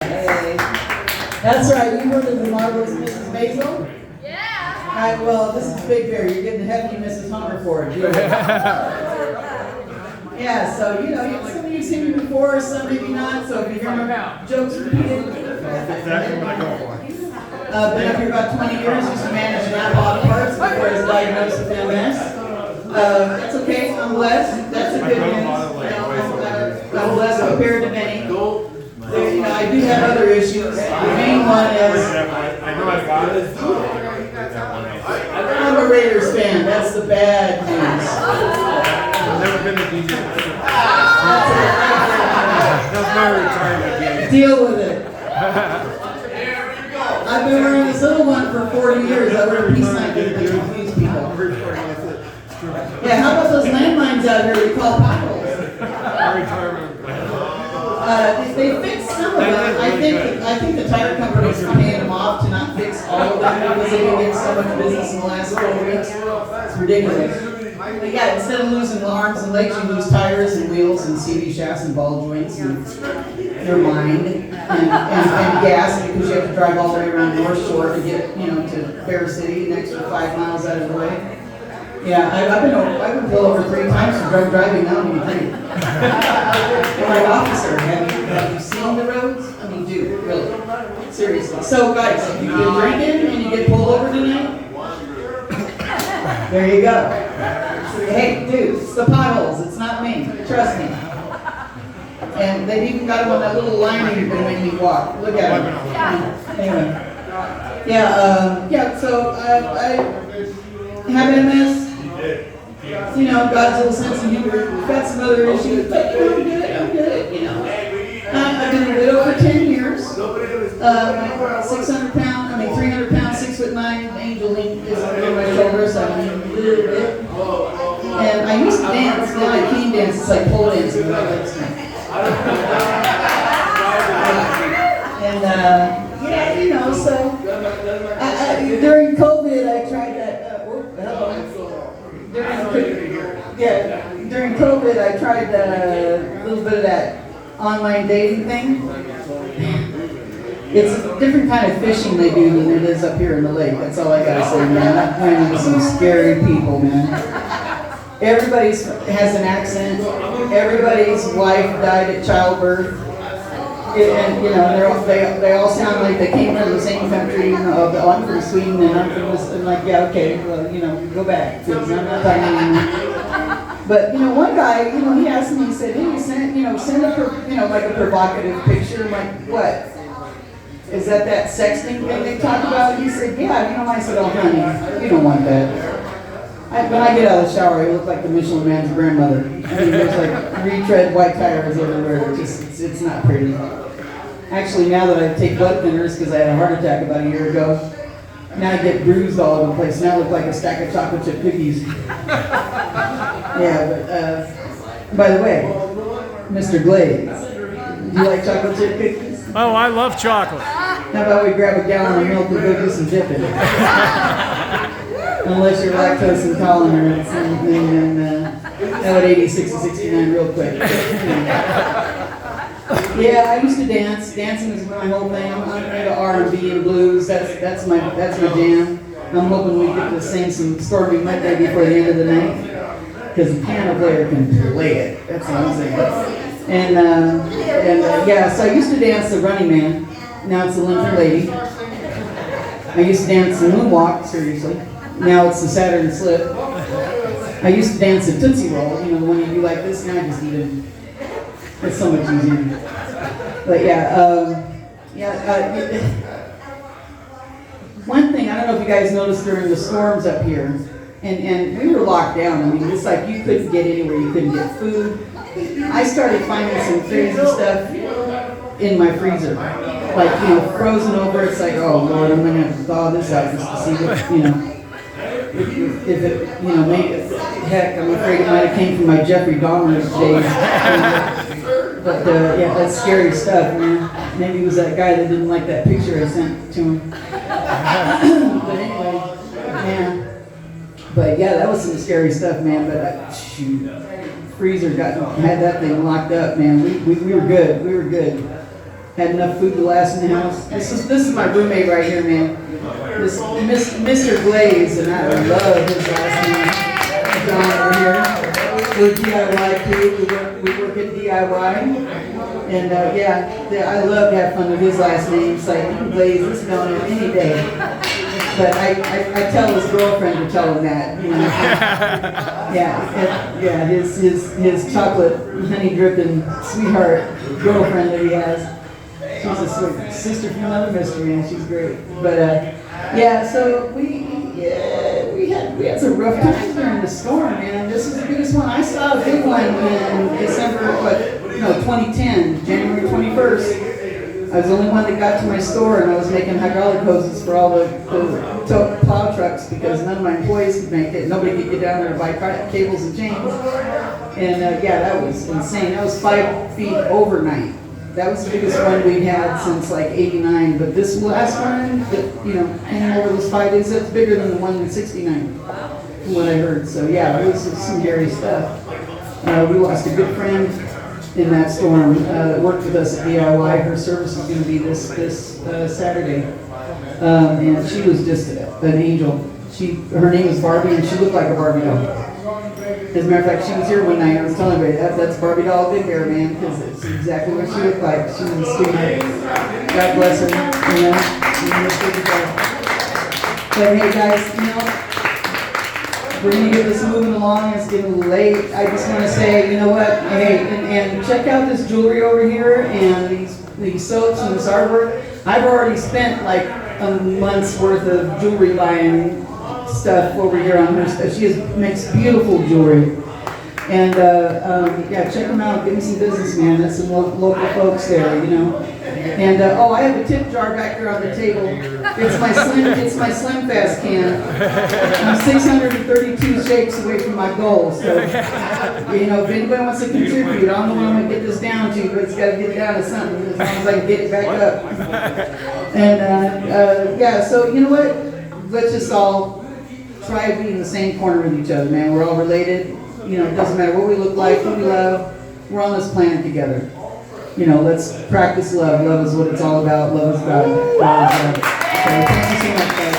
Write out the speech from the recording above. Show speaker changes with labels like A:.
A: Hey. That's right, you were the marvelous Mrs. Basil? Yeah. Well, this is Big Bear. You're getting hefty Mrs. Hungerford. Yeah, so, you know, some of you've seen me before, some maybe not, so if you hear my jokes repeated.
B: Exactly what I go for.
A: Been up here about 20 years, used to manage an auto parts before I was diagnosed with MS. That's okay, I'm blessed. That's a good news. I'm blessed compared to many. There, you know, I do have other issues. The main one is
B: I know I got it.
A: I'm a Raiders fan. That's the bad news.
B: I've never been to DJ. That's my retirement game.
A: Deal with it. I've been wearing this little one for 40 years. I wear a peace sign to confuse people. Yeah, how about those landmines out here we call potholes? They fixed some of them. I think the tire companies are paying them off to not fix all of them because they didn't get so much business in the last 4 weeks. It's ridiculous. But yeah, instead of losing arms and legs, you lose tires and wheels and CV shafts and ball joints and your mind and gas because you have to drive all the way around North Shore to get, you know, to Bear City, an extra 5 miles out of the way. Yeah, I've been pulled over 3 times for drunk driving. I don't even think. I'm like, officer, have you seen the roads? I mean, dude, really, seriously. So, guys, if you've been drinking and you get pulled over tonight, there you go. Hey, dude, it's the potholes. It's not me. Trust me. And they've even got them on that little line you've been making me walk. Look at them. Anyway. Yeah. So I have MS. You know, God's little sense of humor. We've got some other issues, but you know, I'm good, you know. I've been a widow for 10 years. 300 pounds, 6'9", angel link is on my shoulders, so I'm a little bit. And I used to dance, now I can't dance, it's like pole dancing with my legs now. And, yeah, you know, so, during COVID, I tried that, during COVID, I tried a little bit of that online dating thing. It's a different kind of fishing they do than it is up here in the lake. That's all I gotta say, man. I'm finding some scary people, man. Everybody has an accent. Everybody's wife died at childbirth. And you know, they all sound like they came from the same country. You know, oh, I'm from Sweden and I'm from this. And like, yeah, okay, well, you know, go back. I'm not talking anymore. But you know, one guy, you know, he asked me. He said, "Hey, send like a provocative picture." I'm like, what? Is that sexting thing they talk about? He said, yeah. You know, I said, oh, honey, you don't want that. When I get out of the shower, I look like the Michelin Man's grandmother. I mean, there's like retread white tires everywhere. It's not pretty. Actually, now that I take blood thinners because I had a heart attack about a year ago, now I get bruised all over the place. Now I look like a stack of chocolate chip cookies. Yeah, but by the way, Mr. Glaze, do you like chocolate chip cookies?
C: Oh, I love chocolate.
A: How about we grab a gallon of milk and go do some dipping? Unless you're lactose intolerant or something, and that would 86 to 69 real quick. Yeah, I used to dance. Dancing is my whole thing. I'm into R&B and blues. That's my jam. I'm hoping we get to sing some Stormy Monday before the end of the night, because the piano player can play it. That's what I'm saying. And yeah, so I used to dance the Running Man. Now it's the Limp Lady. I used to dance the Moonwalk, seriously. Now it's the Saturn Slip. I used to dance the Tootsie Roll, you know, the one you do like this, now I just eat it. It's so much easier. But one thing, I don't know if you guys noticed during the storms up here, and we were locked down. I mean, it's like you couldn't get anywhere, you couldn't get food. I started finding some crazy stuff in my freezer. Like, you know, frozen over, it's like, oh Lord, I'm gonna thaw this out just to see what, you know. If it, you know, heck, I'm afraid it might have came from my Jeffrey Dahmer days. But yeah, that's scary stuff, man. Maybe it was that guy that didn't like that picture I sent to him. But anyway, yeah. But yeah, that was some scary stuff, man. But shoot, freezer had that thing locked up, man. We were good. We were good. had enough food to last in the house. This is my roommate right here, man. This Mr. Glaze, and I love his last name. John over here. We're DIY too. We work at DIY. And I love to have fun with his last name. It's like, you can Glaze this going on any day. But I tell his girlfriend to tell him that, you know. His chocolate honey dripping sweetheart girlfriend that he has. She's a sweet sister from another mister, man. She's great. But so we had some rough times during the storm, man. This is the biggest one. I saw a big one in December, 2010, January 21st. I was the only one that got to my store, and I was making hydraulic hoses for all the plow trucks because none of my employees could make it. Nobody could get down there to buy cables and chains. And that was insane. That was 5 feet overnight. That was the biggest one we'd had since like '89. But this last one, hanging over those 5 days, that's bigger than the one in '69, from what I heard. So it was some scary stuff. We lost a good friend in that storm. Worked with us at DIY. Her service is going to be this Saturday, and she was just an angel. Her name is Barbie, and she looked like a Barbie doll. As a matter of fact, she was here one night. I was telling everybody that's Barbie doll big hair, man, because it's exactly what she looked like. She was a sweetheart. God bless her. But hey, guys, we're gonna get this moving along. It's getting a little late. I just want to say, you know what? Hey, and check out this jewelry over here and these soaps and this artwork. I've already spent like a month's worth of jewelry buying stuff over here on her stuff. She makes beautiful jewelry. And check them out. Give me some business, man. That's some local folks there, And I have a tip jar back there on the table. It's my Slim Fast can. I'm 632 shakes away from my goal. So, if anybody wants to contribute, I don't know what I'm going to get this down to, but it's got to get down to something as long as I can get it back up. And so you know what? Let's just all try to be in the same corner with each other, man. We're all related. It doesn't matter what we look like, what we love. We're on this planet together. Let's practice love. Love is what it's all about. Love is God. God is love. So thank you so much, guys.